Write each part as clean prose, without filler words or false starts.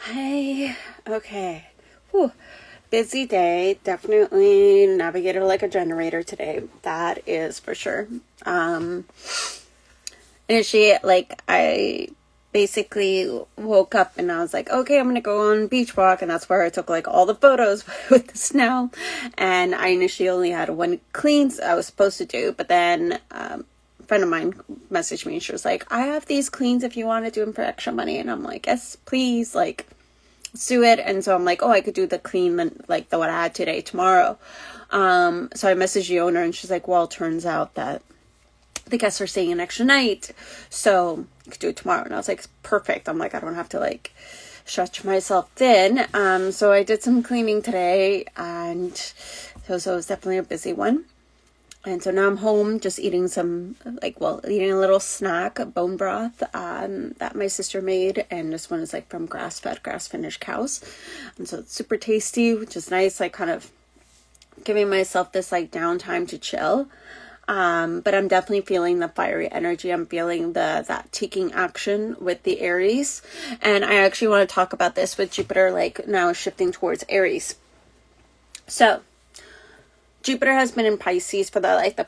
Hey, okay. Whew. Busy day. Definitely navigated like a generator today. That is for sure. Initially, like, I basically woke up and I was like, okay, I'm gonna go on beach walk, and that's where I took like all the photos with the snow. And I initially only had one cleans I was supposed to do, but then a friend of mine messaged me and she was like, I have these cleans if you want to do them for extra money. And I'm like, yes, please, like, let's do it. And so I'm like, oh, I could do the clean, like the what I had today, tomorrow. So I messaged the owner and she's like, well, it turns out that the guests are staying an extra night, so I could do it tomorrow. And I was like, perfect. I'm like, I don't have to like stretch myself thin. So I did some cleaning today, and so it was definitely a busy one. And so now I'm home just eating eating a little snack, bone broth, that my sister made. And this one is like from grass-fed, grass-finished cows. And so it's super tasty, which is nice, like kind of giving myself this like downtime to chill. But I'm definitely feeling the fiery energy. I'm feeling that taking action with the Aries. And I actually want to talk about this with Jupiter, like now shifting towards Aries. So Jupiter has been in Pisces for the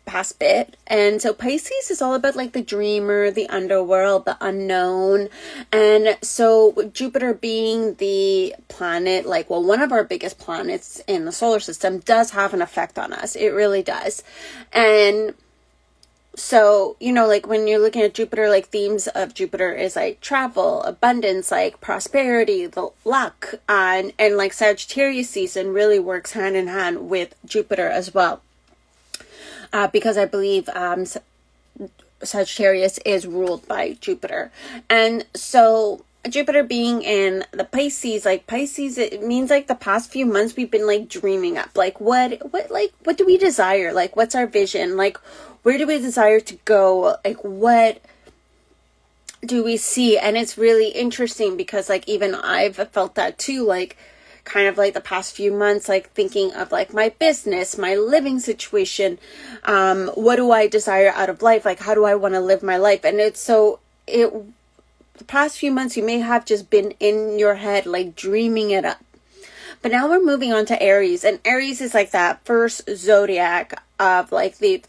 past bit, and so Pisces is all about like the dreamer, the underworld, the unknown. And so Jupiter being the planet, like, well, one of our biggest planets in the solar system, does have an effect on us. It really does. And so, like when you're looking at Jupiter, like themes of Jupiter is like travel, abundance, like prosperity, the luck, and like Sagittarius season really works hand in hand with Jupiter as well. Because I believe Sagittarius is ruled by Jupiter. And so Jupiter being in the Pisces, like Pisces, it means like the past few months we've been like dreaming up, like what do we desire? Like, what's our vision? Like, where do we desire to go? Like, what do we see? And it's really interesting because like even I've felt that too, like kind of like the past few months, like thinking of like my business, my living situation, what do I desire out of life? Like, how do I want to live my life? And the past few months you may have just been in your head, like dreaming it up. But now we're moving on to Aries, and Aries is like that first zodiac of like the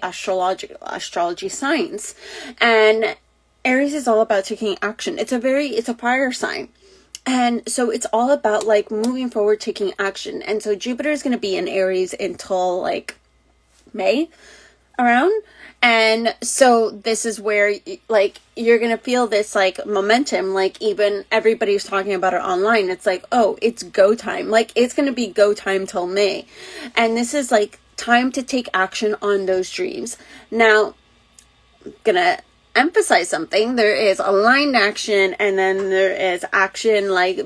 astrology signs. And Aries is all about taking action. It's a fire sign. And so it's all about like moving forward, taking action. And so Jupiter is going to be in Aries until like May around. And so this is where like you're going to feel this like momentum, like even everybody's talking about it online. It's like, oh, it's go time. Like it's going to be go time till May. And this is like time to take action on those dreams. Now, I'm going to emphasize something. There is aligned action, and then there is action like,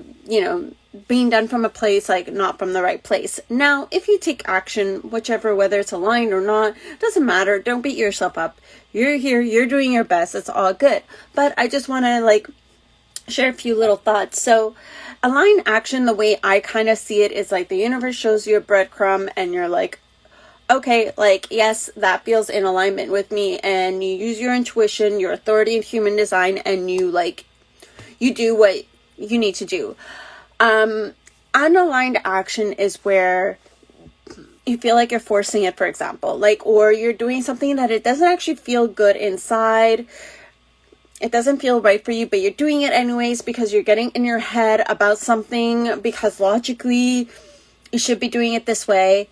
being done from a place, like not from the right place. Now, if you take action, whether it's aligned or not, doesn't matter. Don't beat yourself up. You're here, you're doing your best. It's all good. But I just want to like share a few little thoughts. So aligned action, the way I kind of see it is like the universe shows you a breadcrumb and you're like, okay, like, yes, that feels in alignment with me. And you use your intuition, your authority in human design, and you do what you need to do. Unaligned action is where you feel like you're forcing it, for example, like, or you're doing something that it doesn't actually feel good inside. It doesn't feel right for you, but you're doing it anyways because you're getting in your head about something, because logically you should be doing it this way.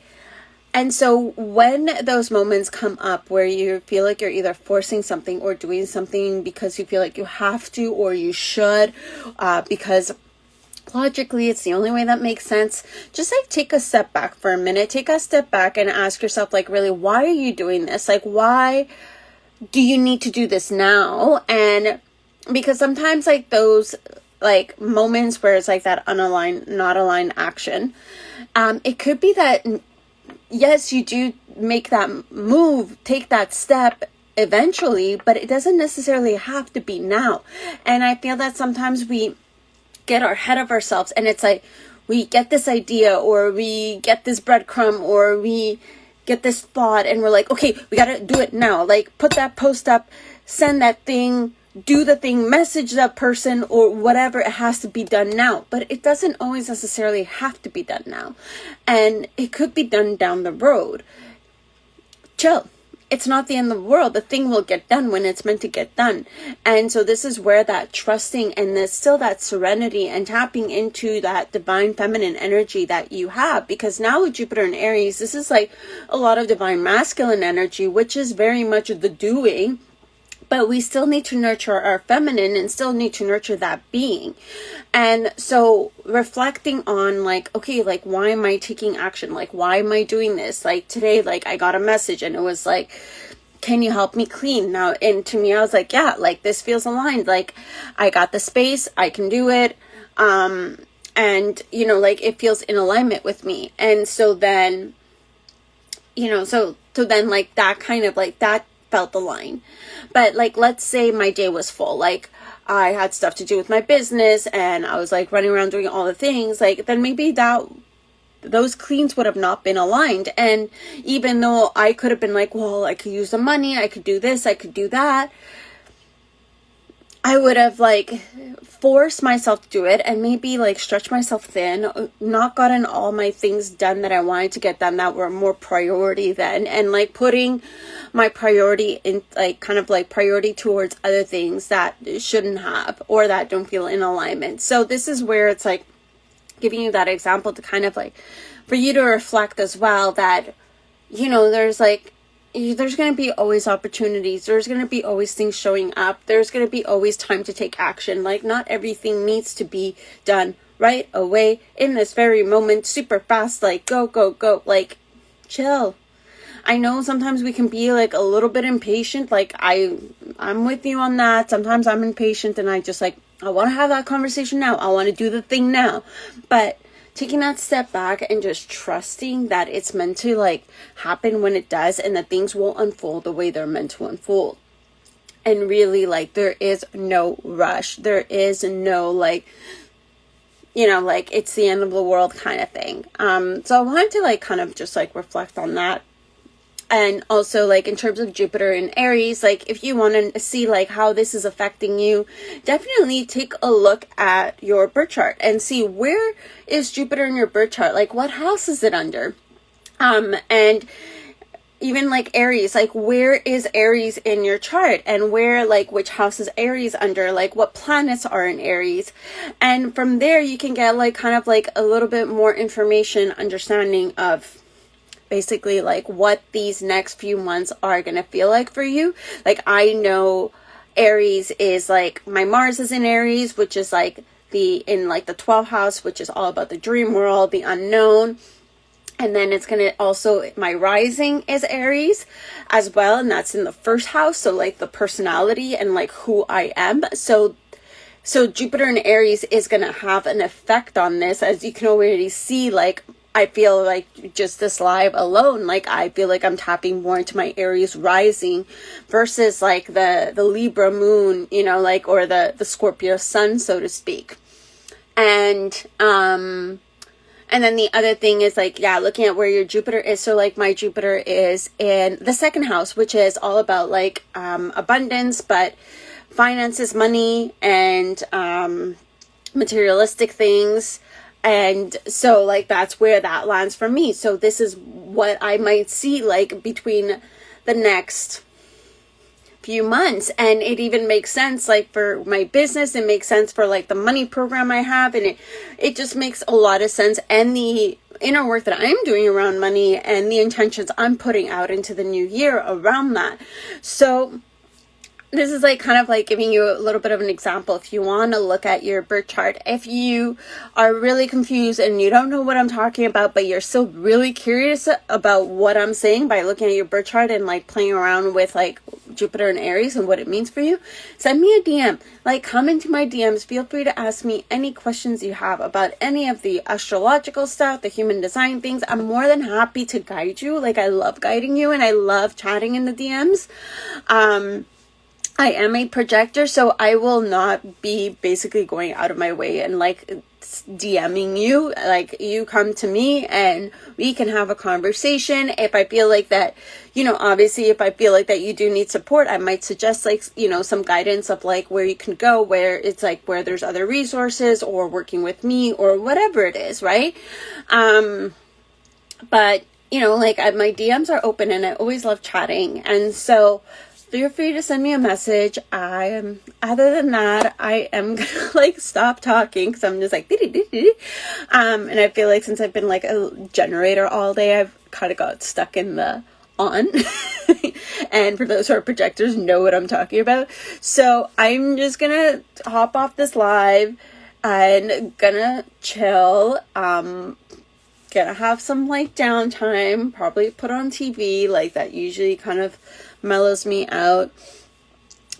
And so when those moments come up where you feel like you're either forcing something or doing something because you feel like you have to or you should, because logically it's the only way that makes sense, just like take a step back for a minute. Take a step back and ask yourself, like, really, why are you doing this? Like, why do you need to do this now? And because sometimes like those like moments where it's like that unaligned, not aligned action, it could be that yes, you do make that move, take that step eventually, but it doesn't necessarily have to be now. And I feel that sometimes we get ahead of ourselves, and it's like we get this idea or we get this breadcrumb or we get this thought and we're like, okay, we got to do it now. Like, put that post up, send that thing, do the thing, message that person or whatever. It has to be done now, but it doesn't always necessarily have to be done now, and it could be done down the road. Chill. It's not the end of the world. The thing will get done when it's meant to get done. And so this is where that trusting and there's still that serenity and tapping into that divine feminine energy that you have. Because now with Jupiter and Aries, this is like a lot of divine masculine energy, which is very much the doing. But we still need to nurture our feminine and still need to nurture that being. And so reflecting on like, okay, like, why am I taking action? Like, why am I doing this? Like today, like I got a message and it was like, can you help me clean now? And to me, I was like, yeah, like this feels aligned. Like I got the space, I can do it. And you know, like it feels in alignment with me. And so then, you know, so then like that kind of like that felt the line. But like, let's say my day was full, like I had stuff to do with my business and I was like running around doing all the things, like then maybe those cleans would have not been aligned. And even though I could have been like, well, I could use the money, I could do this, I could do that, I would have like forced myself to do it and maybe like stretch myself thin, not gotten all my things done that I wanted to get done that were more priority then, and like putting my priority in like kind of like priority towards other things that shouldn't have or that don't feel in alignment. So this is where it's like giving you that example to kind of like for you to reflect as well that, you know, there's going to be always opportunities. There's going to be always things showing up. There's going to be always time to take action. Like not everything needs to be done right away in this very moment, super fast, like go, go, go, like chill. I know sometimes we can be like a little bit impatient. Like I'm with you on that. Sometimes I'm impatient and I just like, I want to have that conversation now. I want to do the thing now. But taking that step back and just trusting that it's meant to like happen when it does and that things will unfold the way they're meant to unfold. And really like there is no rush. There is no like, you know, like it's the end of the world kind of thing. So I wanted to like kind of just like reflect on that. And also like in terms of Jupiter and Aries, like if you want to see like how this is affecting you, definitely take a look at your birth chart and see where is Jupiter in your birth chart. Like what house is it under? And even like Aries, like where is Aries in your chart and where like which house is Aries under, like what planets are in Aries. And from there you can get like kind of like a little bit more information, understanding of basically like what these next few months are going to feel like for you. Like I know Aries is like my Mars is in Aries, which is like in the 12th house, which is all about the dream world, the unknown. And then it's going to also, my rising is Aries as well. And that's in the first house. So like the personality and like who I am. So Jupiter and Aries is going to have an effect on this, as you can already see. Like I feel like just this live alone, like I feel like I'm tapping more into my Aries rising versus like the Libra moon, you know, like, or the Scorpio sun, so to speak. And then the other thing is like, yeah, looking at where your Jupiter is. So like my Jupiter is in the second house, which is all about like abundance, but finances, money, and materialistic things. And so like that's where that lands for me. So this is what I might see like between the next few months. And it even makes sense like for my business. It makes sense for like the money program I have, and it just makes a lot of sense. And the inner work that I'm doing around money and the intentions I'm putting out into the new year around that. So this is like kind of like giving you a little bit of an example. If you want to look at your birth chart, if you are really confused and you don't know what I'm talking about, but you're still really curious about what I'm saying by looking at your birth chart and like playing around with like Jupiter and Aries and what it means for you, send me a DM. Like come into my DMs. Feel free to ask me any questions you have about any of the astrological stuff, the human design things. I'm more than happy to guide you. Like I love guiding you and I love chatting in the DMs. I am a projector, so I will not be basically going out of my way and like DMing you. Like, you come to me and we can have a conversation. If I feel like that, you know, obviously if I feel like that you do need support, I might suggest like, you know, some guidance of like where you can go, where it's like where there's other resources, or working with me, or whatever it is, right? But you know, like my DMs are open and I always love chatting, and so feel free to send me a message. Other than that, I am gonna like stop talking because I'm just like, and I feel like since I've been like a generator all day, I've kind of got stuck in the on. And for those who are projectors, know what I'm talking about. So I'm just gonna hop off this live and gonna chill. Gonna have some like downtime, probably put on TV, like that usually kind of mellows me out.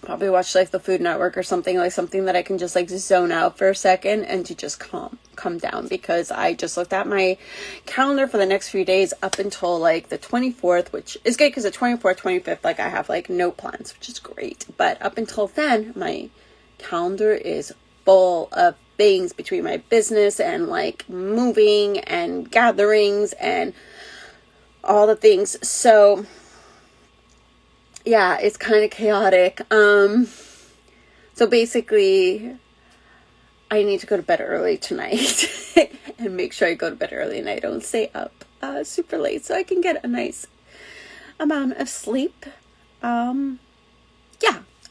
Probably watch like the Food Network or something, like something that I can just like zone out for a second and to just come down, because I just looked at my calendar for the next few days up until like the 24th, which is good because the 24th, 25th, like I have like no plans, which is great. But up until then, my calendar is full of things between my business and like moving and gatherings and all the things. So yeah, it's kind of chaotic. So basically I need to go to bed early tonight and make sure I go to bed early and I don't stay up super late so I can get a nice amount of sleep. Yeah.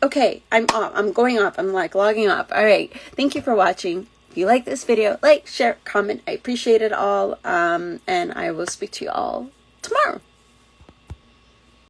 Okay, I'm off. I'm going off. I'm like logging off. All right. Thank you for watching. If you like this video, like, share, comment. I appreciate it all. And I will speak to you all tomorrow.